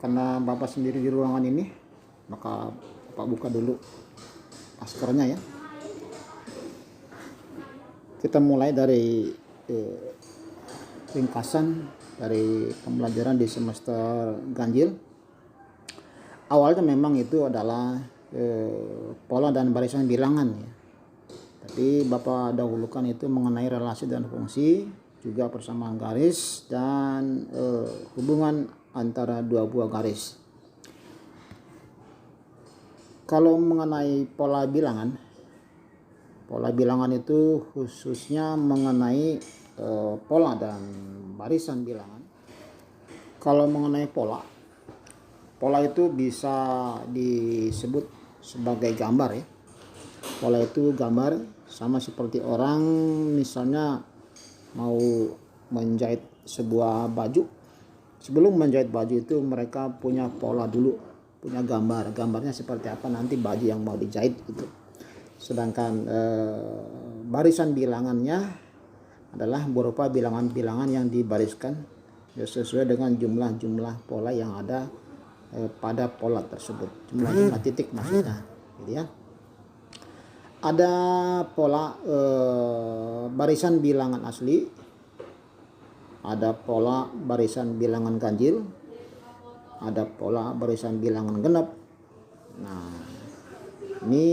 Karena Bapak sendiri di ruangan ini, maka Bapak buka dulu maskernya ya. Kita mulai dari ringkasan dari pembelajaran di semester ganjil. Awalnya memang itu adalah pola dan barisan bilangan ya. Tapi Bapak dahulukan itu mengenai relasi dan fungsi, juga persamaan garis dan hubungan antara dua buah garis. Kalau mengenai pola bilangan itu khususnya mengenai pola dan barisan bilangan. Kalau mengenai pola itu bisa disebut sebagai gambar ya. Pola itu gambar, sama seperti orang misalnya mau menjahit sebuah baju. Sebelum menjahit baju itu mereka punya pola dulu, punya gambarnya seperti apa nanti baju yang mau dijahit gitu. Sedangkan barisan bilangannya adalah berupa bilangan-bilangan yang dibariskan sesuai dengan jumlah-jumlah pola yang ada pada pola tersebut, jumlah titik maksudnya gitu ya. Ada pola barisan bilangan asli, ada pola barisan bilangan ganjil, ada pola barisan bilangan genap. Nah, ini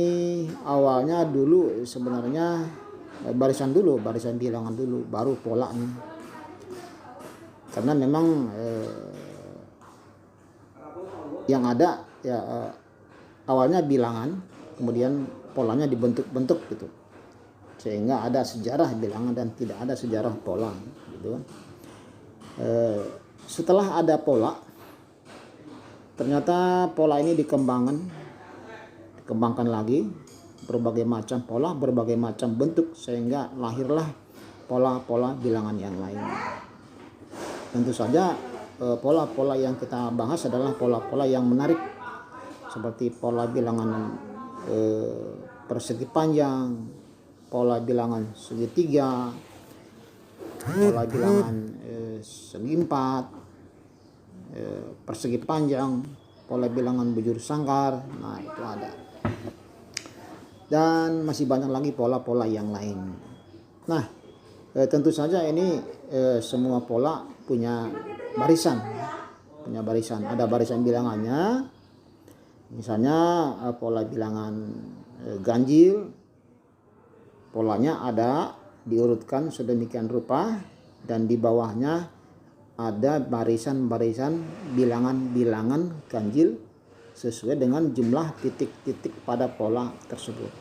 awalnya dulu sebenarnya barisan bilangan dulu, baru polanya. Karena memang yang ada ya awalnya bilangan, kemudian polanya dibentuk-bentuk gitu, sehingga ada sejarah bilangan dan tidak ada sejarah pola gitu. Setelah ada pola, ternyata pola ini dikembangkan lagi, berbagai macam pola, berbagai macam bentuk, sehingga lahirlah pola-pola bilangan yang lain. Tentu saja pola-pola yang kita bahas adalah pola-pola yang menarik, seperti pola bilangan persegi panjang, pola bilangan segitiga, pola bilangan segi empat, persegi panjang, pola bilangan bujur sangkar. Nah, itu ada. Dan masih banyak lagi pola-pola yang lain. Nah, tentu saja ini semua pola punya barisan. Ada barisan bilangannya. Misalnya pola bilangan ganjil, polanya ada diurutkan sedemikian rupa, dan di bawahnya ada barisan-barisan bilangan-bilangan ganjil sesuai dengan jumlah titik-titik pada pola tersebut.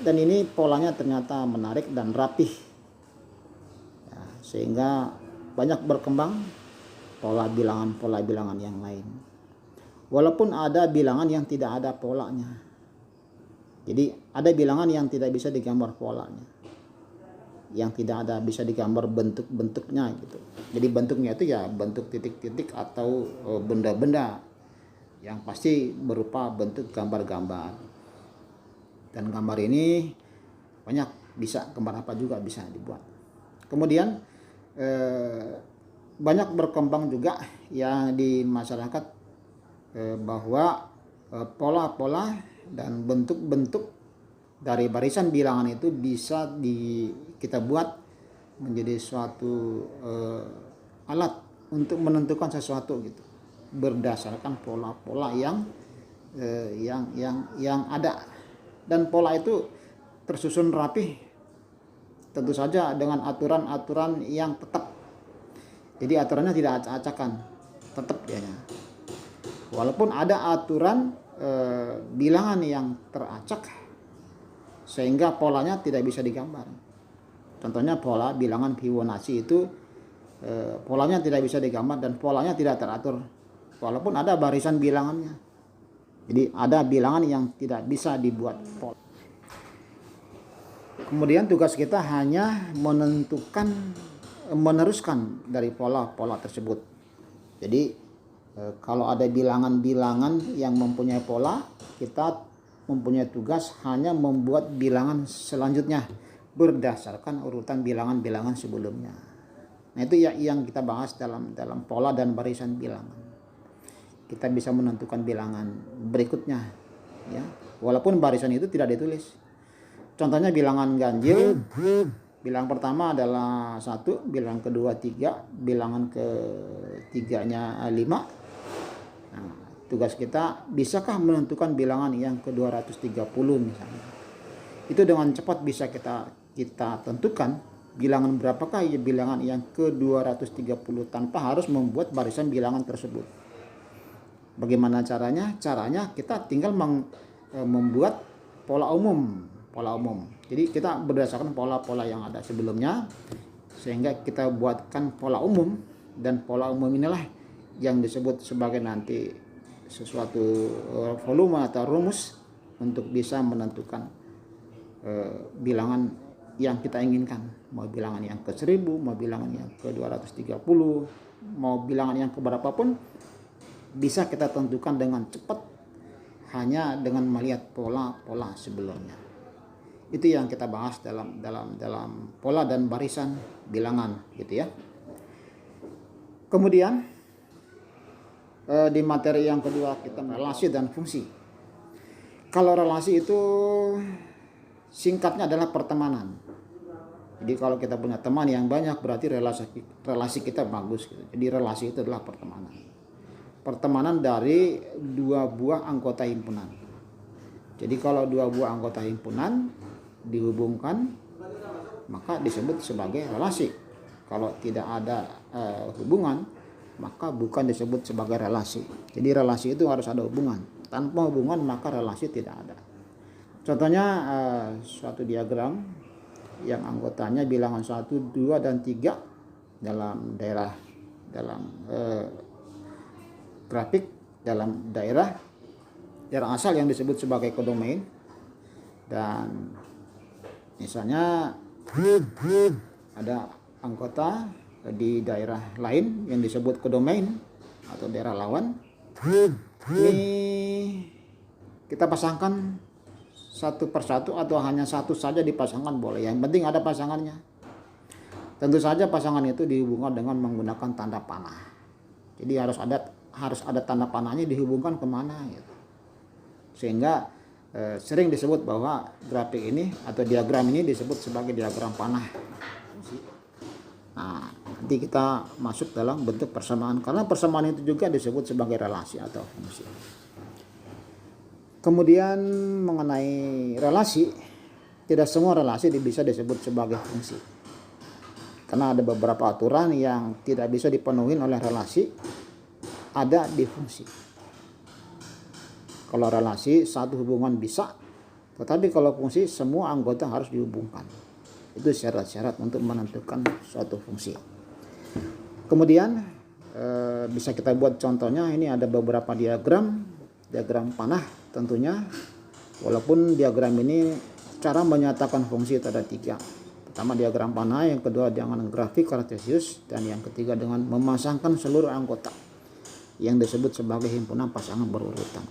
Dan ini polanya ternyata menarik dan rapih ya, sehingga banyak berkembang pola bilangan yang lain. Walaupun ada bilangan yang tidak ada polanya. Jadi ada bilangan yang tidak bisa digambar polanya, yang tidak ada bisa digambar bentuk-bentuknya gitu. Jadi bentuknya itu ya bentuk titik-titik atau benda-benda yang pasti berupa bentuk gambar-gambar. Dan gambar ini banyak, bisa gambar apa juga bisa dibuat. Kemudian banyak berkembang juga yang di masyarakat bahwa pola-pola dan bentuk-bentuk dari barisan bilangan itu bisa kita buat menjadi suatu alat untuk menentukan sesuatu gitu, berdasarkan pola-pola yang ada. Dan pola itu tersusun rapi, tentu saja dengan aturan-aturan yang tetap. Jadi aturannya tidak acak-acakan, tetap dianya. Walaupun ada aturan bilangan yang teracak sehingga polanya tidak bisa digambar. Contohnya pola bilangan Fibonacci itu polanya tidak bisa digambar dan polanya tidak teratur walaupun ada barisan bilangannya. Jadi ada bilangan yang tidak bisa dibuat pola. Kemudian tugas kita hanya meneruskan dari pola-pola tersebut. Jadi kalau ada bilangan-bilangan yang mempunyai pola, kita mempunyai tugas hanya membuat bilangan selanjutnya berdasarkan urutan bilangan-bilangan sebelumnya. Nah, itu ya yang kita bahas dalam pola dan barisan bilangan. Kita bisa menentukan bilangan berikutnya, ya. Walaupun barisan itu tidak ditulis. Contohnya bilangan ganjil, bilangan pertama adalah 1, bilangan kedua 3, bilangan ketiganya 5. Nah, tugas kita, bisakah menentukan bilangan yang ke-230 misalnya. Itu dengan cepat bisa kita tentukan bilangan berapakah bilangan yang ke-230 tanpa harus membuat barisan bilangan tersebut. Bagaimana caranya? Caranya kita tinggal membuat pola umum. Jadi kita berdasarkan pola-pola yang ada sebelumnya, sehingga kita buatkan pola umum, dan pola umum inilah yang disebut sebagai nanti sesuatu volume atau rumus untuk bisa menentukan bilangan yang kita inginkan. Mau bilangan yang ke-1000, mau bilangan yang ke-230, mau bilangan yang keberapapun, bisa kita tentukan dengan cepat hanya dengan melihat pola-pola sebelumnya. Itu yang kita bahas dalam pola dan barisan bilangan, gitu ya. Kemudian di materi yang kedua kita relasi dan fungsi. Kalau relasi itu singkatnya adalah pertemanan. Jadi kalau kita punya teman yang banyak berarti relasi kita bagus, gitu. Jadi relasi itu adalah pertemanan. Pertemanan dari dua buah anggota himpunan. Jadi kalau dua buah anggota himpunan dihubungkan, maka disebut sebagai relasi. Kalau tidak ada hubungan, maka bukan disebut sebagai relasi. Jadi relasi itu harus ada hubungan. Tanpa hubungan maka relasi tidak ada. Contohnya suatu diagram yang anggotanya bilangan 1, 2, dan 3 dalam grafik dalam daerah asal yang disebut sebagai kodomain, dan misalnya ada anggota di daerah lain yang disebut kodomain atau daerah lawan. Ini kita pasangkan satu persatu atau hanya satu saja dipasangkan boleh. Yang penting ada pasangannya. Tentu saja pasangan itu dihubungkan dengan menggunakan tanda panah. Jadi harus ada tanda panahnya dihubungkan kemana, gitu. Sehingga sering disebut bahwa grafik ini atau diagram ini disebut sebagai diagram panah. Nah, nanti kita masuk dalam bentuk persamaan, karena persamaan itu juga disebut sebagai relasi atau fungsi. Kemudian mengenai relasi, tidak semua relasi bisa disebut sebagai fungsi, karena ada beberapa aturan yang tidak bisa dipenuhi oleh relasi ada di fungsi. Kalau relasi satu hubungan bisa, tetapi kalau fungsi semua anggota harus dihubungkan. Itu syarat-syarat untuk menentukan suatu fungsi. Kemudian bisa kita buat contohnya. Ini ada beberapa diagram panah tentunya. Walaupun diagram ini cara menyatakan fungsi itu ada 3. Pertama diagram panah, yang kedua dengan grafik kartesius, dan yang ketiga dengan memasangkan seluruh anggota yang disebut sebagai himpunan pasangan berurutan.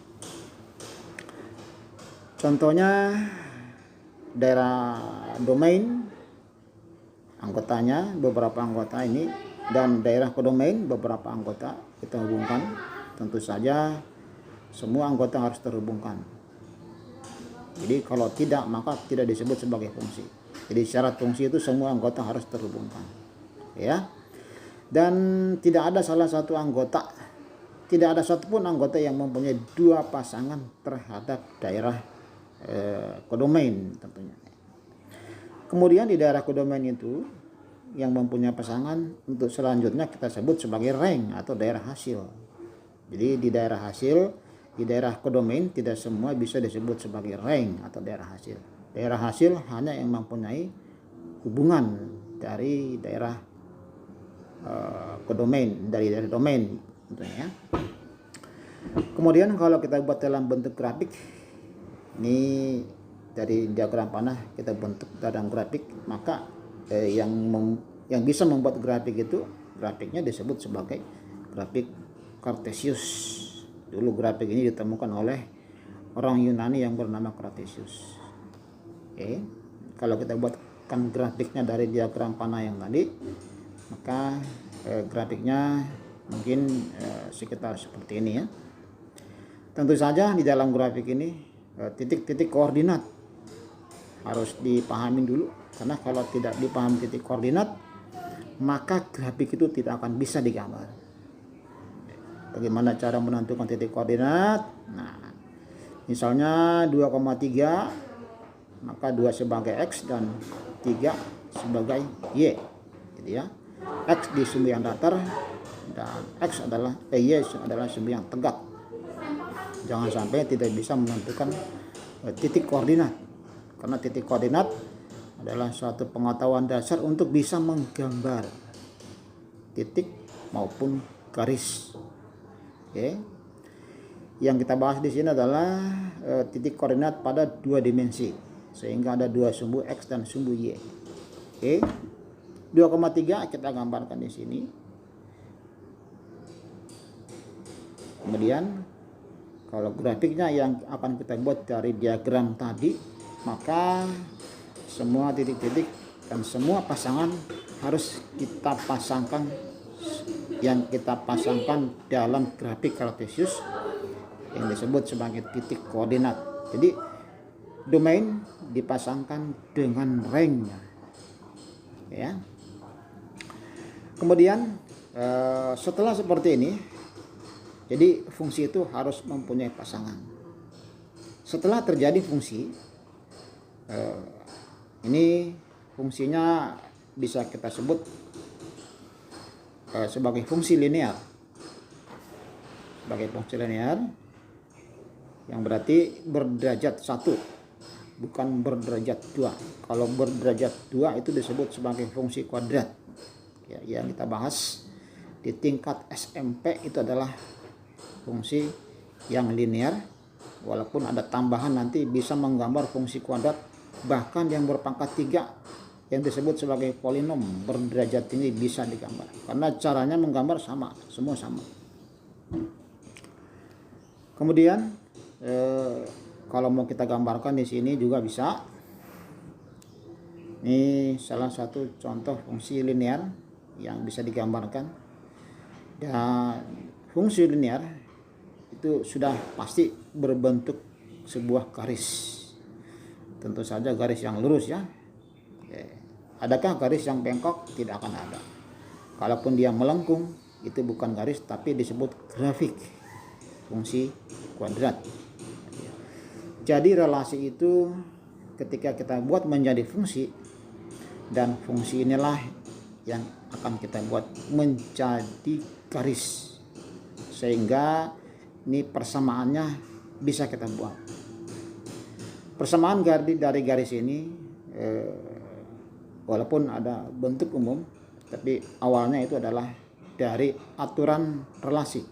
Contohnya daerah domain, anggotanya beberapa anggota ini, dan daerah kodomain beberapa anggota kita hubungkan. Tentu saja semua anggota harus terhubungkan. Jadi kalau tidak maka tidak disebut sebagai fungsi. Jadi syarat fungsi itu semua anggota harus terhubungkan, ya. Dan tidak ada salah satu anggota, tidak ada satupun anggota yang mempunyai 2 pasangan terhadap daerah kodomain tentunya. Kemudian di daerah kodomain itu yang mempunyai pasangan, untuk selanjutnya kita sebut sebagai rank atau daerah hasil. Jadi di daerah hasil, di daerah kodomain tidak semua bisa disebut sebagai rank atau daerah hasil. Daerah hasil hanya yang mempunyai hubungan dari daerah kodomain, dari daerah domain tentunya. Kemudian kalau kita buat dalam bentuk grafik, ini dari diagram panah kita bentuk dalam grafik, maka yang bisa membuat grafik itu, grafiknya disebut sebagai grafik kartesius. Dulu grafik ini ditemukan oleh orang Yunani yang bernama Cartesius. Oke. Kalau kita buatkan grafiknya dari diagram panah yang tadi, maka grafiknya mungkin sekitar seperti ini ya. Tentu saja di dalam grafik ini titik-titik koordinat harus dipahami dulu, karena kalau tidak dipahami titik koordinat maka grafik itu tidak akan bisa digambar. Bagaimana cara menentukan titik koordinat? Nah, misalnya 2,3, maka 2 sebagai X dan 3 sebagai Y, gitu ya. X di sumbu yang datar dan Y adalah sumbu yang tegak. Jangan sampai tidak bisa menentukan titik koordinat, karena titik koordinat adalah suatu pengetahuan dasar untuk bisa menggambar titik maupun garis. Oke. Yang kita bahas di sini adalah titik koordinat pada 2 dimensi, sehingga ada 2 sumbu X dan sumbu Y. Oke. 2,3 kita gambarkan di sini. Kemudian kalau grafiknya yang akan kita buat dari diagram tadi, maka semua titik-titik dan semua pasangan harus kita pasangkan, yang kita pasangkan dalam grafik kartesius yang disebut sebagai titik koordinat. Jadi domain dipasangkan dengan range-nya ya. Kemudian setelah seperti ini, jadi fungsi itu harus mempunyai pasangan. Setelah terjadi fungsi, ini fungsinya bisa kita sebut sebagai fungsi linear. Sebagai fungsi linear yang berarti berderajat 1, bukan berderajat 2. Kalau berderajat 2 itu disebut sebagai fungsi kuadrat. Ya, yang kita bahas di tingkat SMP itu adalah fungsi yang linear, walaupun ada tambahan nanti bisa menggambar fungsi kuadrat, bahkan yang berpangkat 3 yang disebut sebagai polinom berderajat tinggi bisa digambar, karena caranya menggambar sama, semua sama. Kemudian kalau mau kita gambarkan di sini juga bisa. Ini salah satu contoh fungsi linear yang bisa digambarkan. Dan fungsi linear itu sudah pasti berbentuk sebuah garis. Tentu saja garis yang lurus ya. Adakah garis yang bengkok? Tidak akan ada. Kalaupun dia melengkung, itu bukan garis tapi disebut grafik fungsi kuadrat. Jadi relasi itu ketika kita buat menjadi fungsi, dan fungsi inilah yang akan kita buat menjadi garis, sehingga ini persamaannya bisa kita buat. Persamaan dari garis ini walaupun ada bentuk umum, tapi awalnya itu adalah dari aturan relasi.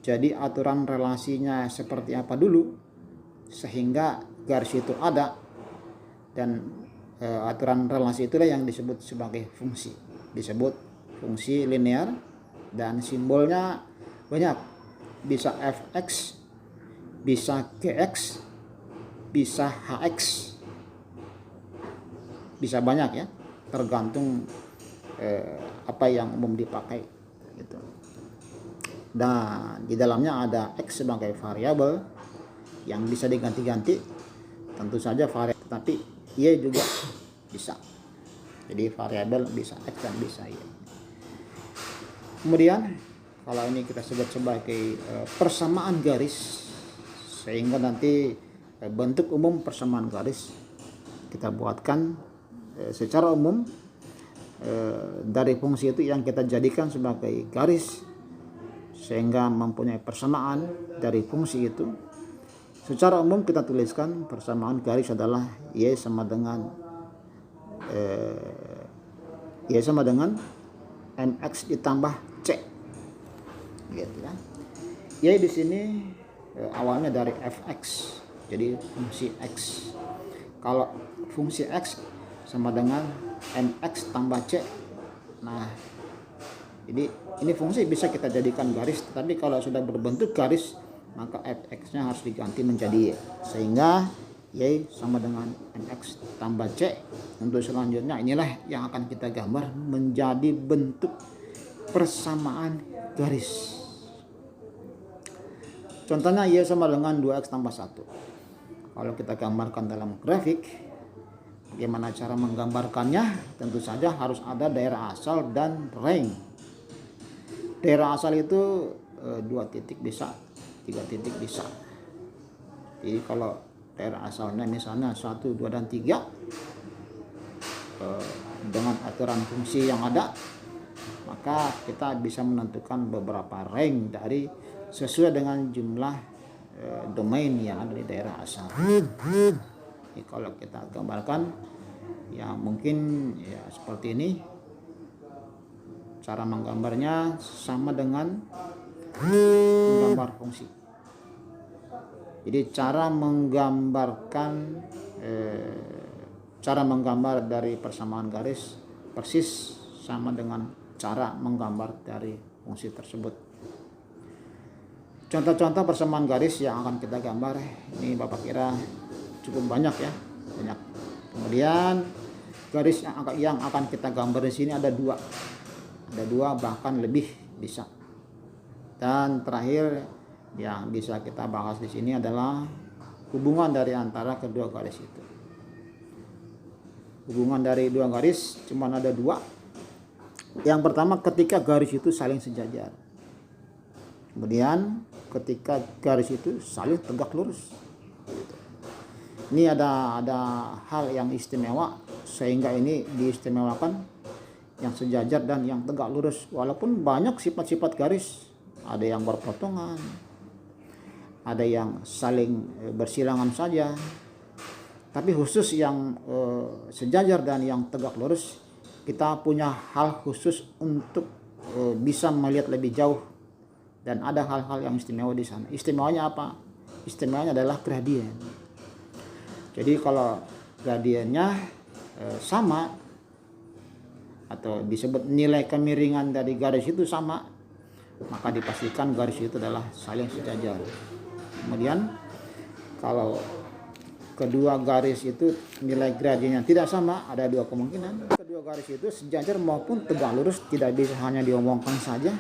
Jadi aturan relasinya seperti apa dulu sehingga garis itu ada, dan aturan relasi itulah yang disebut sebagai fungsi, disebut fungsi linear. Dan simbolnya banyak, bisa fx, bisa gx, bisa hx, bisa banyak ya, tergantung apa yang umum dipakai gitu. Dan di dalamnya ada x sebagai variabel yang bisa diganti-ganti, tentu saja variabel, tapi y juga bisa. Jadi variabel bisa x dan bisa y. Kemudian kalau ini kita sebut sebagai persamaan garis, sehingga nanti bentuk umum persamaan garis kita buatkan secara umum dari fungsi itu yang kita jadikan sebagai garis, sehingga mempunyai persamaan dari fungsi itu. Secara umum kita tuliskan persamaan garis adalah y sama dengan mx ditambah c, gitu ya. Y di sini awalnya dari fx, jadi fungsi x. Kalau fungsi x sama dengan mx tambah c, nah jadi ini fungsi bisa kita jadikan garis, tetapi kalau sudah berbentuk garis maka fx-nya harus diganti menjadi y, sehingga Y sama dengan MX tambah C. Untuk selanjutnya inilah yang akan kita gambar menjadi bentuk persamaan garis. Contohnya Y sama dengan 2X tambah 1. Kalau kita gambarkan dalam grafik, bagaimana cara menggambarkannya? Tentu saja harus ada daerah asal dan range. Daerah asal itu 2 titik bisa, 3 titik bisa. Jadi kalau daerah asalnya misalnya 1, 2, dan 3 dengan aturan fungsi yang ada, maka kita bisa menentukan beberapa range dari sesuai dengan jumlah domain yang ada di daerah asal. Jadi kalau kita gambarkan ya mungkin ya seperti ini. Cara menggambarnya sama dengan menggambar fungsi. Jadi cara menggambar dari persamaan garis persis sama dengan cara menggambar dari fungsi tersebut. Contoh-contoh persamaan garis yang akan kita gambar ini Bapak kira cukup banyak ya, banyak. Kemudian garis yang akan kita gambar di sini ada 2. Ada 2 bahkan lebih bisa. Dan terakhir yang bisa kita bahas di sini adalah hubungan dari antara kedua garis itu. Hubungan dari 2 garis cuma ada 2. Yang pertama ketika garis itu saling sejajar. Kemudian ketika garis itu saling tegak lurus. Ini ada hal yang istimewa sehingga ini diistimewakan yang sejajar dan yang tegak lurus. Walaupun banyak sifat-sifat garis, ada yang berpotongan, ada yang saling bersilangan saja, tapi khusus yang sejajar dan yang tegak lurus, kita punya hal khusus untuk bisa melihat lebih jauh, dan ada hal-hal yang istimewa di sana. Istimewanya apa? Istimewanya adalah gradien. Jadi kalau gradiennya sama atau disebut nilai kemiringan dari garis itu sama, maka dipastikan garis itu adalah saling sejajar. Kemudian kalau kedua garis itu nilai gradiennya tidak sama, ada 2 kemungkinan. Kedua garis itu sejajar maupun tegak lurus, tidak bisa hanya diomongkan saja,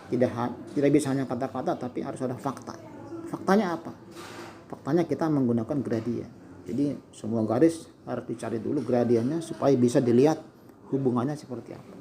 tidak bisa hanya kata-kata, tapi harus ada fakta. Faktanya apa? Faktanya kita menggunakan gradien. Jadi semua garis harus dicari dulu gradiennya supaya bisa dilihat hubungannya seperti apa.